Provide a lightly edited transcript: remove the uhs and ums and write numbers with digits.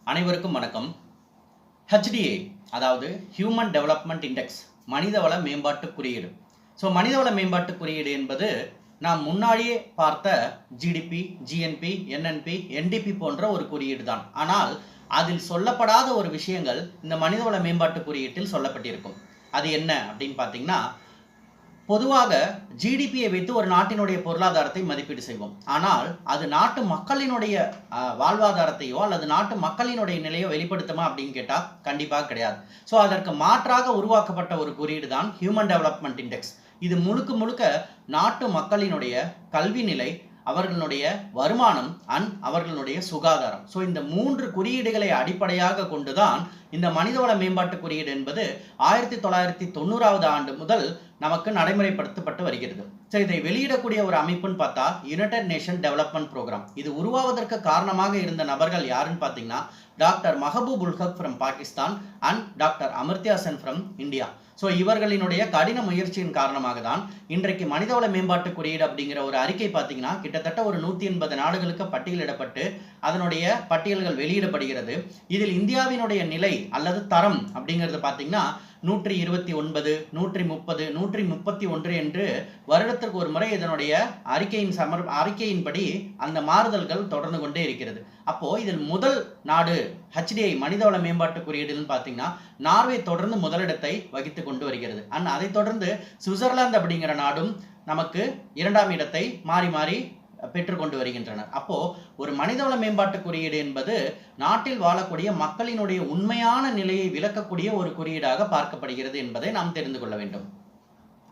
அனைவருக்கும் வணக்கம். HDA அதாவது ஹியூமன் டெவலப்மெண்ட் இண்டெக்ஸ் மனிதவள மேம்பாட்டு குறியீடு. மனிதவள மேம்பாட்டு குறியீடு என்பது நாம் முன்னாடியே பார்த்த ஜிடிபி, ஜிஎன்பி, என்என்பி, என்டிபி போன்ற ஒரு குறியீடு தான். ஆனால் அதில் சொல்லப்படாத ஒரு விஷயங்கள் இந்த மனிதவள மேம்பாட்டு குறியீட்டில் சொல்லப்பட்டிருக்கும். அது என்ன அப்படின்னு பார்த்தீங்கன்னா, பொதுவாக ஜிடிபியை வைத்து ஒரு நாட்டினுடைய பொருளாதாரத்தை மதிப்பீடு செய்வோம். ஆனால் அது நாட்டு மக்களினுடைய வாழ்வாதாரத்தையோ அல்லது நாட்டு மக்களினுடைய நிலையோ வெளிப்படுத்துமா அப்படின்னு கேட்டால் கண்டிப்பாக கிடையாது. அதற்கு மாற்றாக உருவாக்கப்பட்ட ஒரு குறியீடு தான் ஹியூமன் டெவலப்மெண்ட் இண்டெக்ஸ். இது முழுக்க முழுக்க நாட்டு மக்களினுடைய கல்வி நிலை, அவர்களுடைய வருமானம் அண்ட் அவர்களுடைய சுகாதாரம். இந்த 3 குறியீடுகளை அடிப்படையாக கொண்டுதான் இந்த மனிதவள மேம்பாட்டு குறியீடு என்பது 1990ஆவது ஆண்டு முதல் நமக்கு நடைமுறைப்படுத்தப்பட்டு வருகிறது. இதை வெளியிடக்கூடிய ஒரு அமைப்புன்னு பார்த்தா யுனைடெட் நேஷன் டெவலப்மெண்ட் ப்ரோக்ராம். இது உருவாவதற்கு காரணமாக இருந்த நபர்கள் யாருன்னு பார்த்தீங்கன்னா, doctor Mahbub ul Haq from Pakistan and doctor Amartya Sen from India. இவர்களினுடைய கடின முயற்சியின் காரணமாக தான் இன்றைக்கு மனிதவள மேம்பாட்டு குறியீடு அப்படிங்கிற ஒரு அறிக்கை பார்த்தீங்கன்னா கிட்டத்தட்ட ஒரு 180 நாடுகளுக்கு பட்டியலிடப்பட்டு அதனுடைய பட்டியல்கள் வெளியிடப்படுகிறது. இதில் இந்தியாவினுடைய நிலை அல்லது தரம் அப்படிங்கிறது பார்த்தீங்கன்னா 129, 130, 131 என்று வருடத்திற்கு ஒரு முறை இதனுடைய அறிக்கையின்படி அந்த மாறுதல்கள் தொடர்ந்து கொண்டே இருக்கிறது. அப்போ இதில் முதல் நாடு HDI மனிதவள மேம்பாட்டு குறியீடுன்னு பார்த்தீங்கன்னா நார்வே தொடர்ந்து முதலிடத்தை வகித்து கொண்டு வருகிறது. அதை தொடர்ந்து சுவிட்சர்லாந்து அப்படிங்கிற நாடும் நமக்கு 2ஆம் இடத்தை மாறி மாறி பெற்றுக்கொண்டு வருகின்றனர். அப்போ ஒரு மனிதவள மேம்பாட்டு குறியீடு என்பது நாட்டில் வாழக்கூடிய மக்களினுடைய உண்மையான நிலையை விளக்கக்கூடிய ஒரு குறியீடாக பார்க்கப்படுகிறது என்பதை நாம் தெரிந்து கொள்ள வேண்டும்.